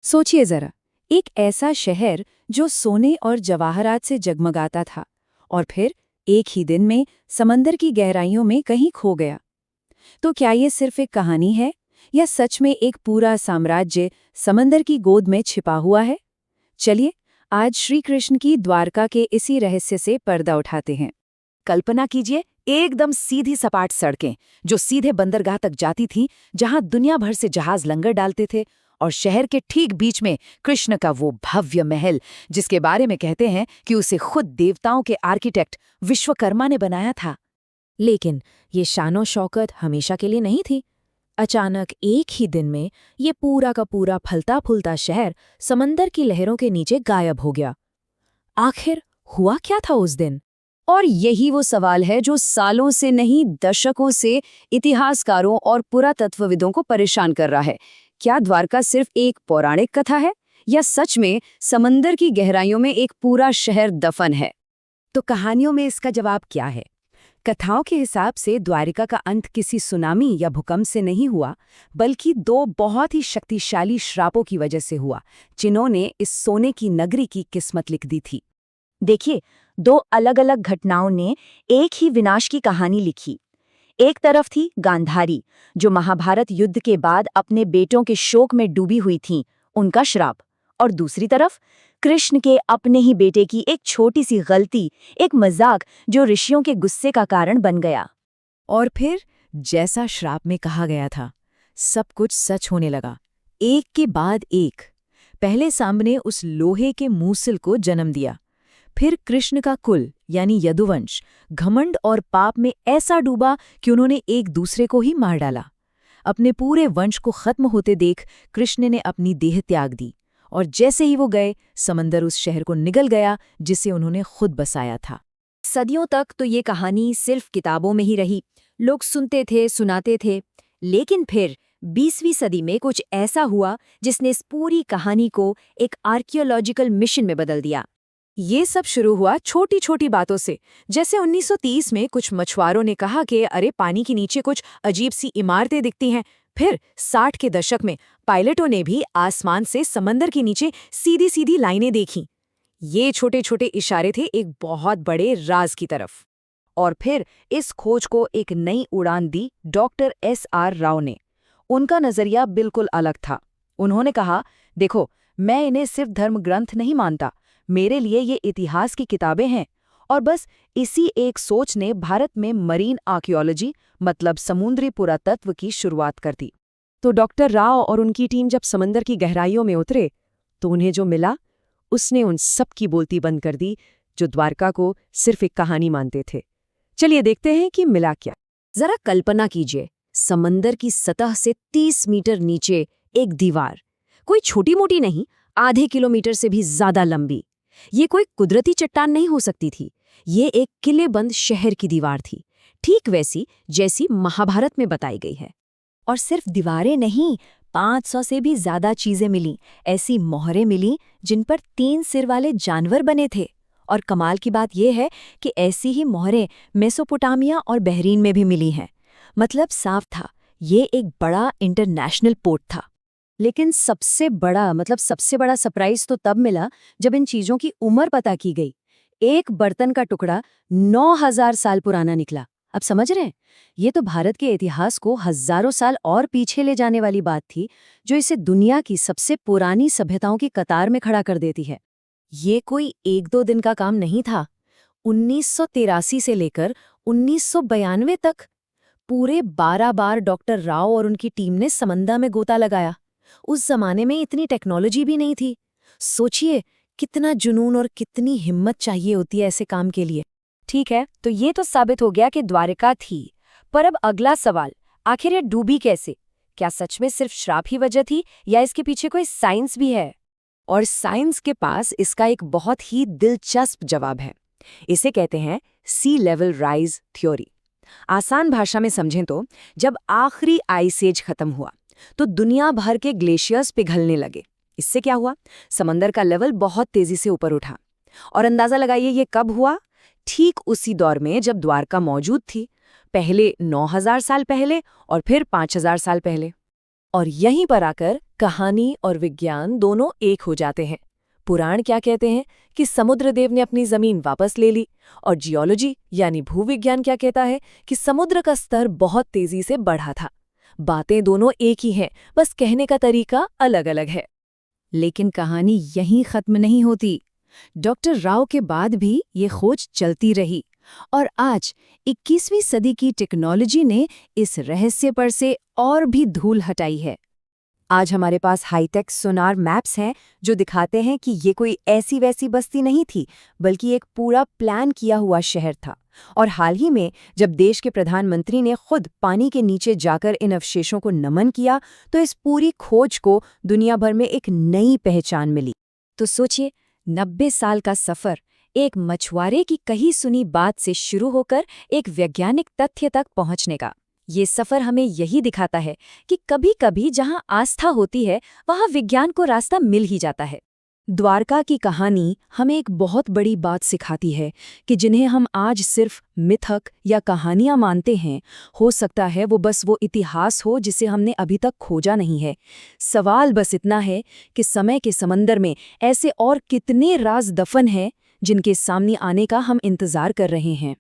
सोचिए जरा, एक ऐसा शहर जो सोने और जवाहरात से जगमगाता था और फिर एक ही दिन में समंदर की गहराइयों में कहीं खो गया। तो क्या ये सिर्फ एक कहानी है या सच में एक पूरा साम्राज्य समंदर की गोद में छिपा हुआ है? चलिए, आज श्री कृष्ण की द्वारका के इसी रहस्य से पर्दा उठाते हैं। कल्पना कीजिए, एकदम सीधी सपाट सड़कें जो सीधे बंदरगाह तक जाती थीं, जहां दुनिया भर से जहाज लंगर डालते थे, और शहर के ठीक बीच में कृष्ण का वो भव्य महल जिसके बारे में कहते हैं कि उसे खुद देवताओं के आर्किटेक्ट विश्वकर्मा ने बनाया था। लेकिन ये शानो शौकत हमेशा के लिए नहीं थी। अचानक एक ही दिन में ये पूरा का पूरा फलता फूलता शहर समंदर की लहरों के नीचे गायब हो गया। आखिर हुआ क्या था उस दिन? और यही वो सवाल है जो सालों से नहीं दशकों से इतिहासकारों और पुरातत्वविदों को परेशान कर रहा है। क्या द्वारका सिर्फ एक पौराणिक कथा है या सच में समंदर की गहराइयों में एक पूरा शहर दफन है? तो कहानियों में इसका जवाब क्या है? कथाओं के हिसाब से द्वारिका का अंत किसी सुनामी या भूकंप से नहीं हुआ, बल्कि दो बहुत ही शक्तिशाली श्रापों की वजह से हुआ, जिन्होंने इस सोने की नगरी की किस्मत लिख दी थी। देखिए, दो अलग-अलग घटनाओं ने एक ही विनाश की कहानी लिखी। एक तरफ थी गांधारी, जो महाभारत युद्ध के बाद अपने बेटों के शोक में डूबी हुई थीं, उनका श्राप। और दूसरी तरफ कृष्ण के अपने ही बेटे की एक छोटी सी गलती, एक मजाक जो ऋषियों के गुस्से का कारण बन गया। और फिर जैसा श्राप में कहा गया था, सब कुछ सच होने लगा, एक के बाद एक। पहले सांब ने उस लोहे के मूसल को जन्म दिया। फिर कृष्ण का कुल यानी यदुवंश घमंड और पाप में ऐसा डूबा कि उन्होंने एक दूसरे को ही मार डाला। अपने पूरे वंश को खत्म होते देख कृष्ण ने अपनी देह त्याग दी, और जैसे ही वो गए, समंदर उस शहर को निगल गया जिसे उन्होंने खुद बसाया था। सदियों तक तो ये कहानी सिर्फ किताबों में ही रही, लोग सुनते थे, सुनाते थे। लेकिन फिर 20वीं सदी में कुछ ऐसा हुआ जिसने इस पूरी कहानी को एक आर्कियोलॉजिकल मिशन में बदल दिया। ये सब शुरू हुआ छोटी छोटी बातों से। जैसे 1930 में कुछ मछुआरों ने कहा कि अरे, पानी के नीचे कुछ अजीब सी इमारतें दिखती हैं। फिर 60 के दशक में पायलटों ने भी आसमान से समंदर के नीचे सीधी सीधी लाइनें देखीं। ये छोटे छोटे इशारे थे एक बहुत बड़े राज की तरफ। और फिर इस खोज को एक नई उड़ान दी डॉक्टर SR राव ने। उनका नजरिया बिल्कुल अलग था। उन्होंने कहा, देखो, मैं इन्हें सिर्फ धर्म ग्रंथ नहीं मानता, मेरे लिए ये इतिहास की किताबें हैं। और बस इसी एक सोच ने भारत में मरीन आर्कियोलॉजी, मतलब समुद्री पुरातत्व की शुरुआत कर दी। तो डॉक्टर राव और उनकी टीम जब समंदर की गहराइयों में उतरे, तो उन्हें जो मिला उसने उन सब की बोलती बंद कर दी जो द्वारका को सिर्फ एक कहानी मानते थे। चलिए देखते हैं कि मिला क्या। जरा कल्पना कीजिए, समंदर की सतह से 30 मीटर नीचे एक दीवार, कोई छोटी मोटी नहीं, आधे किलोमीटर से भी ज्यादा लंबी। ये कोई कुदरती चट्टान नहीं हो सकती थी, ये एक किलेबंद शहर की दीवार थी, ठीक वैसी जैसी महाभारत में बताई गई है। और सिर्फ दीवारें नहीं, 500 से भी ज्यादा चीजें मिलीं। ऐसी मोहरें मिलीं जिन पर 3 सिर वाले जानवर बने थे। और कमाल की बात यह है कि ऐसी ही मोहरें मेसोपोटामिया और बहरीन में भी मिली हैं। मतलब साफ था, ये एक बड़ा इंटरनेशनल पोर्ट था। लेकिन सबसे बड़ा सरप्राइज तो तब मिला जब इन चीजों की उम्र पता की गई। एक बर्तन का टुकड़ा 9000 साल पुराना निकला। अब समझ रहे हैं, ये तो भारत के इतिहास को हजारों साल और पीछे ले जाने वाली बात थी, जो इसे दुनिया की सबसे पुरानी सभ्यताओं की कतार में खड़ा कर देती है। ये कोई 1-2 दिन का काम नहीं था। 1983 से लेकर 1992 तक पूरे 12 बार डॉक्टर राव और उनकी टीम ने समंदर में गोता लगाया। उस जमाने में इतनी टेक्नोलॉजी भी नहीं थी। सोचिए, कितना जुनून और कितनी हिम्मत चाहिए होती है ऐसे काम के लिए। ठीक है, तो ये तो साबित हो गया कि द्वारिका थी। पर अब अगला सवाल, आखिर ये डूबी कैसे? क्या सच में सिर्फ श्राप ही वजह थी या इसके पीछे कोई साइंस भी है? और साइंस के पास इसका एक बहुत ही दिलचस्प जवाब है। इसे कहते हैं सी लेवल राइज थ्योरी। आसान भाषा में समझें तो, जब आखिरी आइस एज खत्म हुआ तो दुनिया भर के ग्लेशियर्स पिघलने लगे। इससे क्या हुआ? समंदर का लेवल बहुत तेजी से ऊपर उठा। और अंदाजा लगाइए ये कब हुआ? ठीक उसी दौर में जब द्वारका मौजूद थी, पहले 9000 साल पहले और फिर 5000 साल पहले। और यहीं पर आकर कहानी और विज्ञान दोनों एक हो जाते हैं। पुराण क्या कहते हैं कि समुद्रदेव ने अपनी जमीन वापस ले ली, और जियोलॉजी यानी भूविज्ञान क्या कहता है कि समुद्र का स्तर बहुत तेजी से बढ़ा था। बातें दोनों एक ही हैं, बस कहने का तरीका अलग अलग है। लेकिन कहानी यहीं खत्म नहीं होती। डॉक्टर राव के बाद भी ये खोज चलती रही, और आज 21वीं सदी की टेक्नोलॉजी ने इस रहस्य पर से और भी धूल हटाई है। आज हमारे पास हाईटेक सोनार मैप्स हैं जो दिखाते हैं कि ये कोई ऐसी वैसी बस्ती नहीं थी, बल्कि एक पूरा प्लान किया हुआ शहर था। और हाल ही में जब देश के प्रधानमंत्री ने खुद पानी के नीचे जाकर इन अवशेषों को नमन किया, तो इस पूरी खोज को दुनिया भर में एक नई पहचान मिली। तो सोचिए, 90 साल का सफर एक मछुआरे की कही सुनी बात से शुरू होकर एक वैज्ञानिक तथ्य तक पहुंचने का। ये सफर हमें यही दिखाता है कि कभी-कभी जहां आस्था होती है, वहां विज्ञान को रास्ता मिल ही जाता है। द्वारका की कहानी हमें एक बहुत बड़ी बात सिखाती है कि जिन्हें हम आज सिर्फ मिथक या कहानियां मानते हैं, हो सकता है वो इतिहास हो जिसे हमने अभी तक खोजा नहीं है। सवाल बस इतना है कि समय के समंदर में ऐसे और कितने राज दफन हैं जिनके सामने आने का हम इंतजार कर रहे हैं।